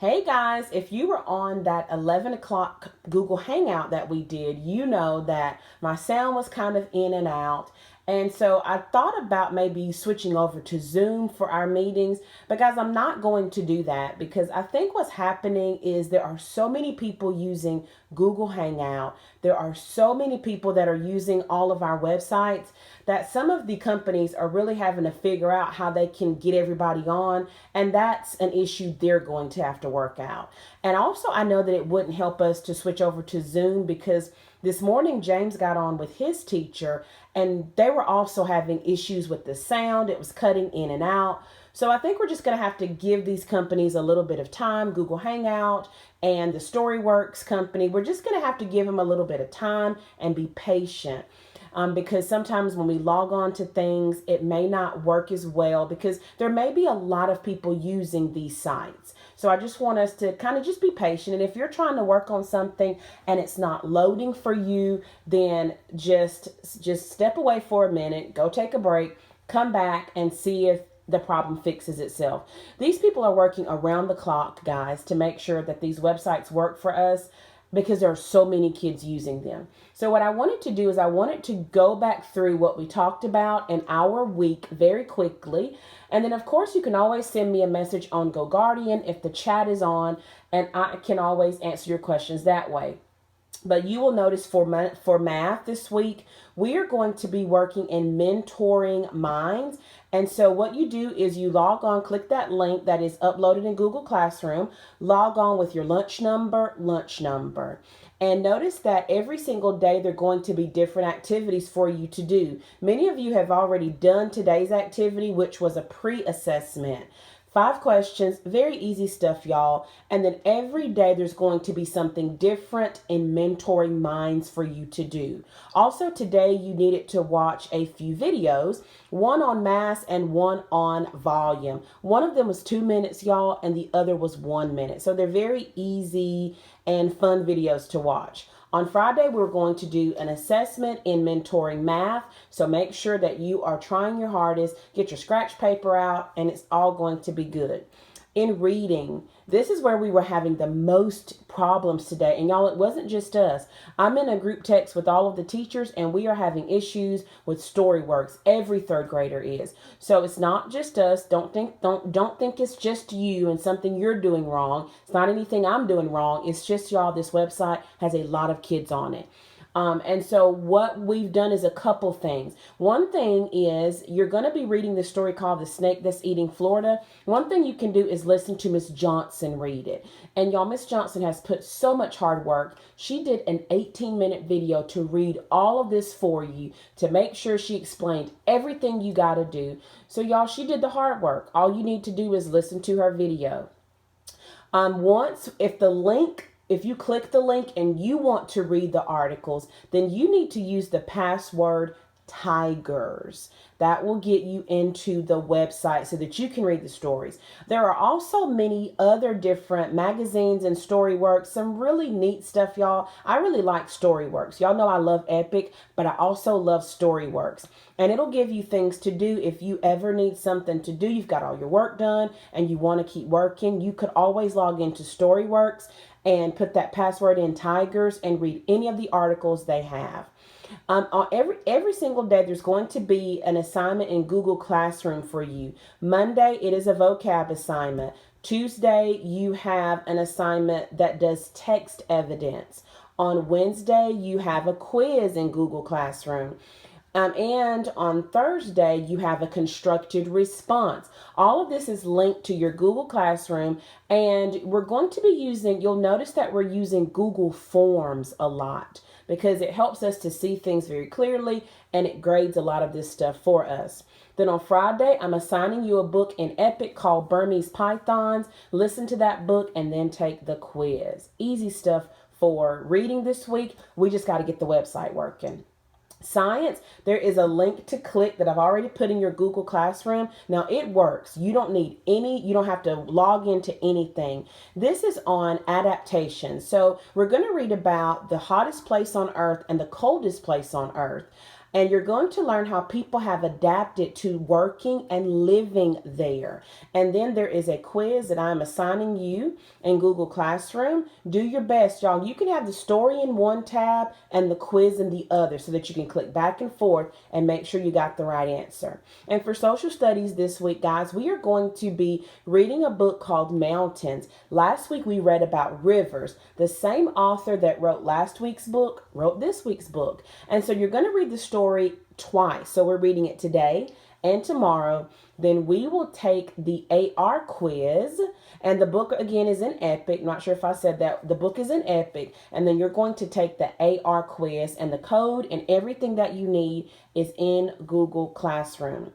Hey guys, if you were on that 11 o'clock Google Hangout that we did, you know that my sound was kind of in and out. And so I thought about maybe switching over to Zoom for our meetings. But guys, I'm not going to do that because I think what's happening is there are so many people using Google Hangout. There are so many people that are using all of our websites that some of the companies are really having to figure out how they can get everybody on. And that's an issue they're going to have to work out. And also, I know that it wouldn't help us to switch over to Zoom because this morning James got on with his teacher and they were also having issues with the sound. It was cutting in and out. So I think we're just going to have to give these companies a little bit of time, Google Hangout and the Storyworks company. We're just going to have to give them a little bit of time and be patient. Because sometimes when we log on to things, it may not work as well because there may be a lot of people using these sites. So I just want us to kind of just be patient. And if you're trying to work on something and it's not loading for you, then just step away for a minute, go take a break, come back and see if the problem fixes itself. These people are working around the clock, guys, to make sure that these websites work for us because there are so many kids using them. So what I wanted to do is I wanted to go back through what we talked about in our week very quickly. And then of course you can always send me a message on GoGuardian if the chat is on, and I can always answer your questions that way. But you will notice for math this week, we are going to be working in Mentoring Minds. And so what you do is you log on, click that link that is uploaded in Google Classroom, log on with your lunch number. And notice that every single day there are going to be different activities for you to do. Many of you have already done today's activity, which was a pre-assessment. 5 questions, very easy stuff, y'all. And then every day there's going to be something different in Mentoring Minds for you to do. Also today you needed to watch a few videos, one on mass and one on volume. One of them was 2 minutes, y'all, and the other was 1 minute. So they're very easy and fun videos to watch. On Friday, we're going to do an assessment in mentoring math. So make sure that you are trying your hardest, get your scratch paper out, and it's all going to be good. In reading, this is where we were having the most problems today. And y'all, it wasn't just us. I'm in a group text with all of the teachers and we are having issues with Storyworks. Every third grader is. So it's not just us. Don't think it's just you and something you're doing wrong. It's not anything I'm doing wrong. It's just y'all, this website has a lot of kids on it. And so what we've done is a couple things. One thing is you're going to be reading the story called The Snake That's Eating Florida. One thing you can do is listen to Miss Johnson read it. And y'all, Miss Johnson has put so much hard work. She did an 18-minute video to read all of this for you to make sure she explained everything you got to do. So y'all, she did the hard work. All you need to do is listen to her video. If you click the link and you want to read the articles, then you need to use the password Tigers. That will get you into the website so that you can read the stories. There are also many other different magazines and Storyworks. Some really neat stuff, y'all. I really like Storyworks. Y'all know I love Epic, but I also love Storyworks. And it'll give you things to do if you ever need something to do. You've got all your work done and you want to keep working. You could always log into Storyworks and put that password in Tigers and read any of the articles they have. On every single day, there's going to be an assignment in Google Classroom for you. Monday, it is a vocab assignment. Tuesday, you have an assignment that does text evidence. On Wednesday, you have a quiz in Google Classroom. And on Thursday, you have a constructed response. All of this is linked to your Google Classroom, and we're going to be you'll notice that we're using Google Forms a lot because it helps us to see things very clearly and it grades a lot of this stuff for us. Then on Friday, I'm assigning you a book in Epic called Burmese Pythons. Listen to that book and then take the quiz. Easy stuff for reading this week. We just got to get the website working. Science, there is a link to click that I've already put in your Google Classroom. Now it works. You don't have to log into anything. This is on adaptation. So we're going to read about the hottest place on earth and the coldest place on earth. And you're going to learn how people have adapted to working and living there. And then there is a quiz that I'm assigning you in Google Classroom. Do your best, y'all. You can have the story in one tab and the quiz in the other so that you can click back and forth and make sure you got the right answer. And for social studies this week, guys, we are going to be reading a book called Mountains. Last week we read about rivers. The same author that wrote last week's book wrote this week's book. And so you're going to read the story twice. So we're reading it today and tomorrow. Then we will take the AR quiz, and the book again is in Epic. Not sure if I said that. The book is in Epic, and then you're going to take the AR quiz, and the code and everything that you need is in Google Classroom.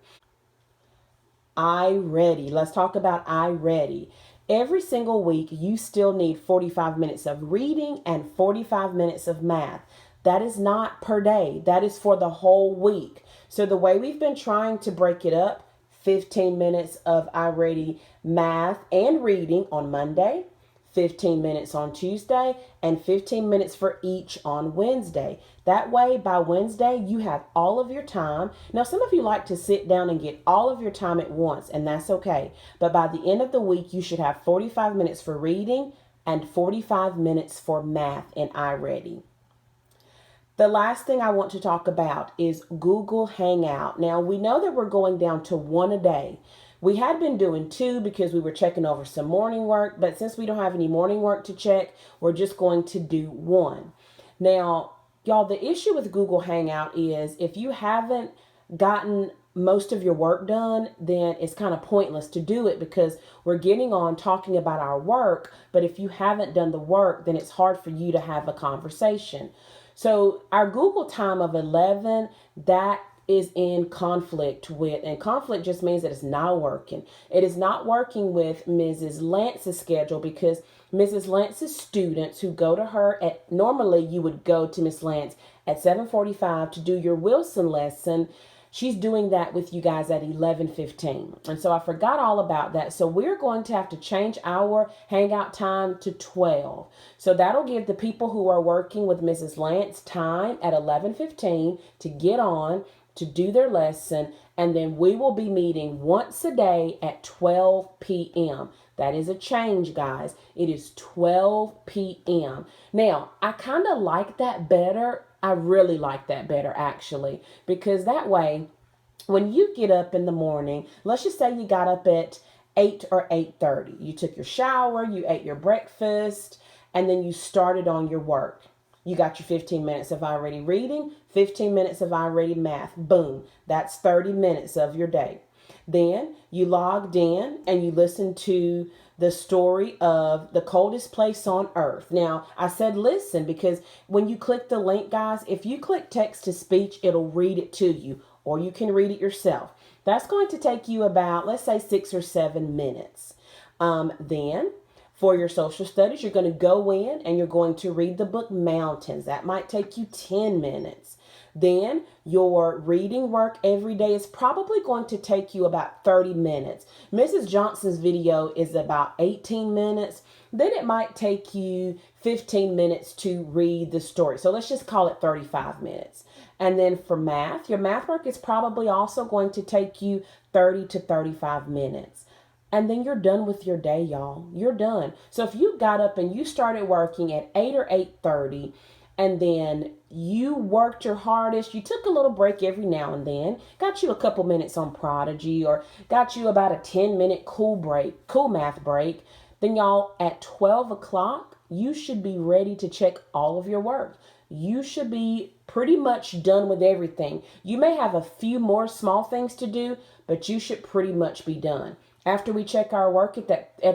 iReady. Let's talk about iReady. Every single week, you still need 45 minutes of reading and 45 minutes of math. That is not per day. That is for the whole week. So the way we've been trying to break it up, 15 minutes of iReady math and reading on Monday, 15 minutes on Tuesday, and 15 minutes for each on Wednesday. That way, by Wednesday, you have all of your time. Now, some of you like to sit down and get all of your time at once, and that's okay. But by the end of the week, you should have 45 minutes for reading and 45 minutes for math in iReady. The last thing I want to talk about is Google Hangout. Now, we know that we're going down to one a day. We had been doing two because we were checking over some morning work, but since we don't have any morning work to check, we're just going to do one. Now, y'all, the issue with Google Hangout is if you haven't gotten most of your work done, then it's kind of pointless to do it because we're getting on talking about our work, but if you haven't done the work, then it's hard for you to have a conversation. So our Google time of 11, that is in conflict with, and conflict just means that it's not working. It is not working with Mrs. Lance's schedule because Mrs. Lance's students who go to her at, normally you would go to Miss Lance at 7:45 to do your Wilson lesson. She's doing that with you guys at 11:15. And so I forgot all about that. So we're going to have to change our hangout time to 12. So that'll give the people who are working with Mrs. Lance time at 11:15 to get on, to do their lesson. And then we will be meeting once a day at 12 p.m. That is a change, guys. It is 12 p.m. Now, I kind of like that better. I really like that better, actually, because that way, when you get up in the morning, let's just say you got up at 8 or 8:30. You took your shower, you ate your breakfast, and then you started on your work. You got your 15 minutes of iReady reading, 15 minutes of iReady math. Boom. That's 30 minutes of your day. Then you logged in and you listened to the story of the coldest place on earth. Now, I said listen because when you click the link, guys, if you click text to speech, it'll read it to you, or you can read it yourself. That's going to take you about, let's say, 6 or 7 minutes. Then for your social studies, you're going to go in and you're going to read the book Mountains. That might take you 10 minutes. Then your reading work every day is probably going to take you about 30 minutes. Mrs. Johnson's video is about 18 minutes. Then it might take you 15 minutes to read the story. So let's just call it 35 minutes. And then for math, your math work is probably also going to take you 30 to 35 minutes. And then you're done with your day, y'all. You're done. So if you got up and you started working at 8 or 8:30, and then you worked your hardest, you took a little break every now and then, got you a couple minutes on Prodigy, or got you about a 10-minute cool math break, then y'all, at 12 o'clock, you should be ready to check all of your work. You should be pretty much done with everything. You may have a few more small things to do, but you should pretty much be done. After we check our work at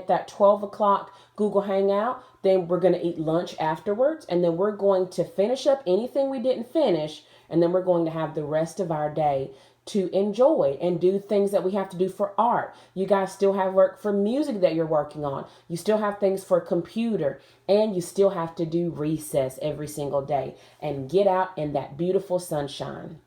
that 12 o'clock Google Hangout, then we're going to eat lunch afterwards, and then we're going to finish up anything we didn't finish, and then we're going to have the rest of our day to enjoy and do things that we have to do for art. You guys still have work for music that you're working on. You still have things for computer, and you still have to do recess every single day and get out in that beautiful sunshine.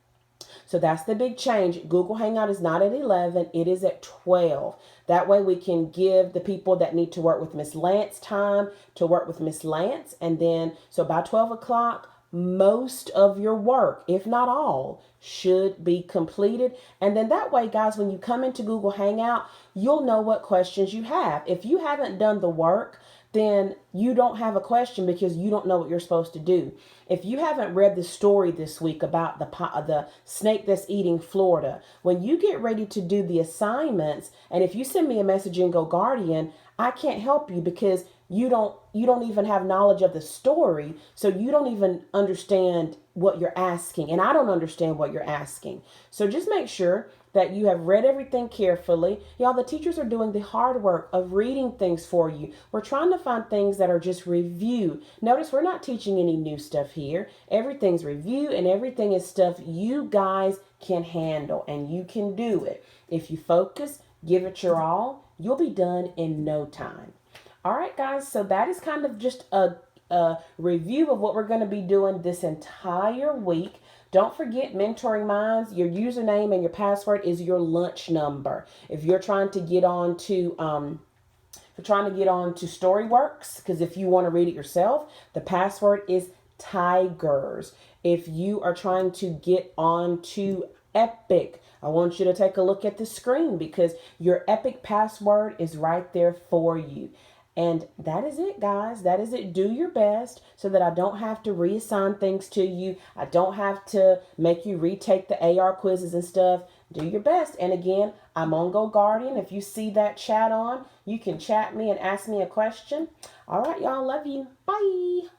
So that's the big change. Google Hangout is not at 11, it is at 12. That way we can give the people that need to work with Miss Lance time to work with Miss Lance. And then, so by 12 o'clock, most of your work, if not all, should be completed. And then that way, guys, when you come into Google Hangout, you'll know what questions you have. If you haven't done the work, then you don't have a question because you don't know what you're supposed to do. If you haven't read the story this week about the snake that's eating Florida, when you get ready to do the assignments, and if you send me a message in GoGuardian, I can't help you because you don't even have knowledge of the story, so you don't even understand what you're asking, and I don't understand what you're asking. So just make sure that you have read everything carefully. Y'all, the teachers are doing the hard work of reading things for you. We're trying to find things that are just review. Notice we're not teaching any new stuff here. Everything's review, and everything is stuff you guys can handle, and you can do it. If you focus, give it your all, you'll be done in no time. All right, guys, so that is kind of just a review of what we're going to be doing this entire week. Don't forget, Mentoring Minds, your username and your password is your lunch number. If you're trying to get on to Storyworks, because if you want to read it yourself, the password is Tigers. If you are trying to get on to Epic, I want you to take a look at the screen because your Epic password is right there for you. And that is it, guys. That is it. Do your best so that I don't have to reassign things to you. I don't have to make you retake the AR quizzes and stuff. Do your best. And again, I'm on GoGuardian. If you see that chat on, you can chat me and ask me a question. All right, y'all. Love you. Bye.